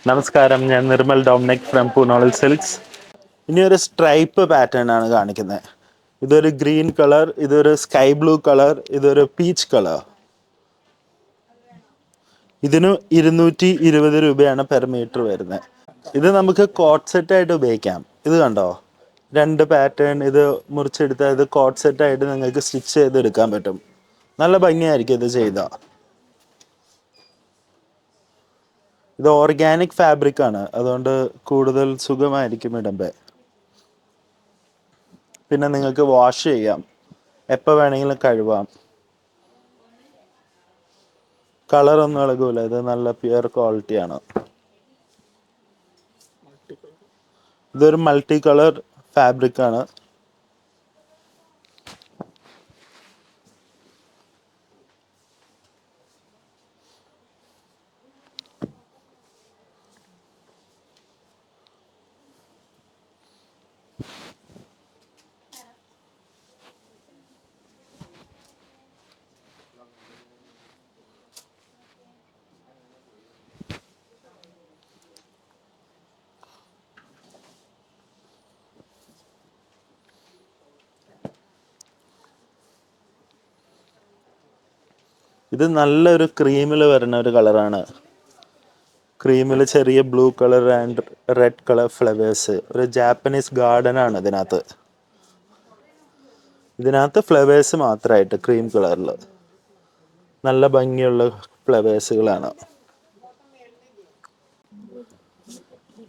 നമസ്കാരം, ഞാൻ Nirmal Dominic from പൂനോളൽ silks. ഇനി ഒരു സ്ട്രൈപ്പ് പാറ്റേൺ ആണ് കാണിക്കുന്നത്. ഇതൊരു ഗ്രീൻ കളർ, ഇതൊരു സ്കൈ ബ്ലൂ കളർ, ഇതൊരു പീച്ച് കളർ. ഇതിന് 220 രൂപയാണ് പെർ മീറ്റർ വരുന്നത്. ഇത് നമുക്ക് കോട്ട് സെറ്റ് ആയിട്ട് ഉപയോഗിക്കാം. ഇത് കണ്ടോ, രണ്ട് പാറ്റേൺ ഇത് മുറിച്ചെടുത്താൽ ഇത് കോട്ട് സെറ്റ് ആയിട്ട് നിങ്ങൾക്ക് സ്റ്റിച്ച് ചെയ്തെടുക്കാൻ പറ്റും. നല്ല ഭംഗിയായിരിക്കും ഇത് ചെയ്താൽ. ഇത് ഓർഗാനിക് ഫാബ്രിക് ആണ്, അതുകൊണ്ട് കൂടുതൽ സുഖമായിരിക്കും ഇടുമ്പോൾ. പിന്നെ നിങ്ങൾക്ക് വാഷ് ചെയ്യാം, എപ്പോൾ വേണമെങ്കിലും കഴുകാം. കളറൊന്നും ഇളകൂല, ഇത് നല്ല പ്യുവർ ക്വാളിറ്റിയാണ്. ഇതൊരു മൾട്ടി കളർ ഫാബ്രിക് ആണ്. ഇത് നല്ലൊരു ക്രീമിൽ വരുന്ന ഒരു കളറാണ്. ക്രീമിൽ ചെറിയ blue colour and red colour flowers. ഒരു ജാപ്പനീസ് ഗാർഡൻ ആണ് ഇതിനകത്ത് ഫ്ലവേഴ്സ് മാത്രമായിട്ട് ക്രീം കളറിൽ നല്ല ഭംഗിയുള്ള ഫ്ലവേഴ്സുകളാണ്.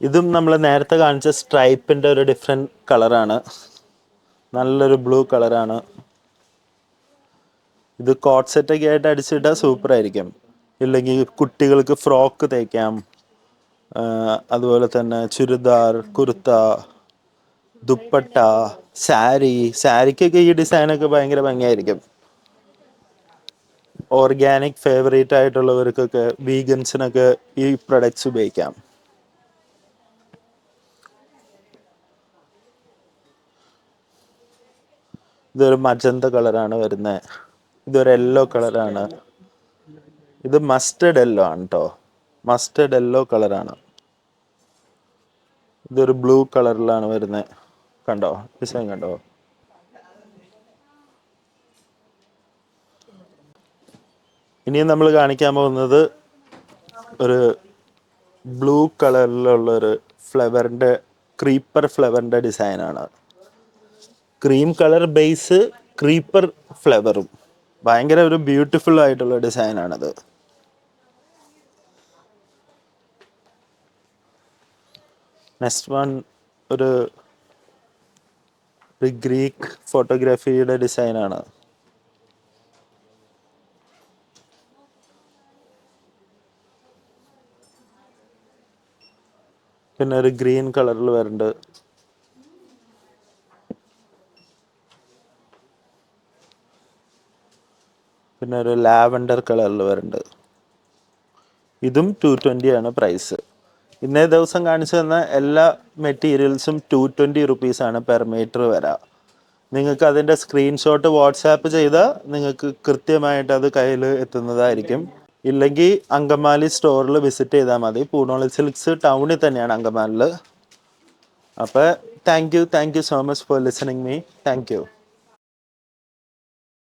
ഇതും നമ്മൾ നേരത്തെ കാണിച്ച സ്ട്രൈപ്പിൻ്റെ ഒരു ഡിഫറെൻറ്റ് കളറാണ്. നല്ലൊരു ബ്ലൂ കളറാണ്. ഇത് കോട്ട് സെറ്റൊക്കെ ആയിട്ട് അടിച്ചിട്ടാൽ സൂപ്പറായിരിക്കും. ഇല്ലെങ്കിൽ കുട്ടികൾക്ക് ഫ്രോക്ക് തയ്ക്കാം, അതുപോലെ തന്നെ ചുരിദാർ, കുർത്ത, ദുപ്പട്ട, സാരിക്കൊക്കെ ഈ ഡിസൈനൊക്കെ ഭയങ്കര ഭംഗിയായിരിക്കും. ഓർഗാനിക് ഫേവറേറ്റ് ആയിട്ടുള്ളവർക്കൊക്കെ, വീഗൻസിനൊക്കെ ഈ പ്രൊഡക്ട്സ് ഉപയോഗിക്കാം. ഇതൊരു മജന്ത കളറാണ് വരുന്നത്. ഇതൊരു യെല്ലോ കളറാണ്. ഇത് മസ്റ്റർഡ് യെല്ലോ ആണ് കേട്ടോ, മസ്റ്റർഡ് യെല്ലോ കളറാണ്. ഇതൊരു ബ്ലൂ കളറിലാണ് വരുന്നത്. കണ്ടോ, ഡിസൈൻ കണ്ടോ? ഇനിയും നമ്മൾ കാണിക്കാൻ പോകുന്നത് ഒരു ബ്ലൂ കളറിലുള്ളൊരു ഫ്ലവറിൻ്റെ, ക്രീപ്പർ ഫ്ലവറിൻ്റെ ഡിസൈനാണ്. ക്രീം കളർ ബേസ്, ക്രീപ്പർ ഫ്ലവറും. ഭയങ്കര ഒരു ബ്യൂട്ടിഫുൾ ആയിട്ടുള്ള ഡിസൈനാണത്. നെക്സ്റ്റ് വൺ ഒരു ഗ്രീക്ക് ഫോട്ടോഗ്രാഫിയുടെ ഡിസൈനാണ്. പിന്നെ ഒരു ഗ്രീൻ കളറിൽ വരുന്നുണ്ട്. പിന്നെ ഒരു ലാവൻഡർ കളറിൽ വരുന്നുണ്ട്. ഇതും 220 ആണ് പ്രൈസ്. ഇന്നേ ദിവസം കാണിച്ചു തന്ന എല്ലാ മെറ്റീരിയൽസും 220 റുപ്പീസാണ് പെർ മീറ്റർ വരാം. നിങ്ങൾക്ക് അതിൻ്റെ സ്ക്രീൻഷോട്ട് വാട്സാപ്പ് ചെയ്താൽ നിങ്ങൾക്ക് കൃത്യമായിട്ട് അത് കയ്യിൽ എത്തുന്നതായിരിക്കും. ഇല്ലെങ്കിൽ അങ്കമാലി സ്റ്റോറിൽ വിസിറ്റ് ചെയ്താൽ മതി. പൂനോളി സിൽക്സ് ടൗണിൽ തന്നെയാണ് അങ്കമാലിൽ. അപ്പോൾ thank you so much for listening me. Thank you.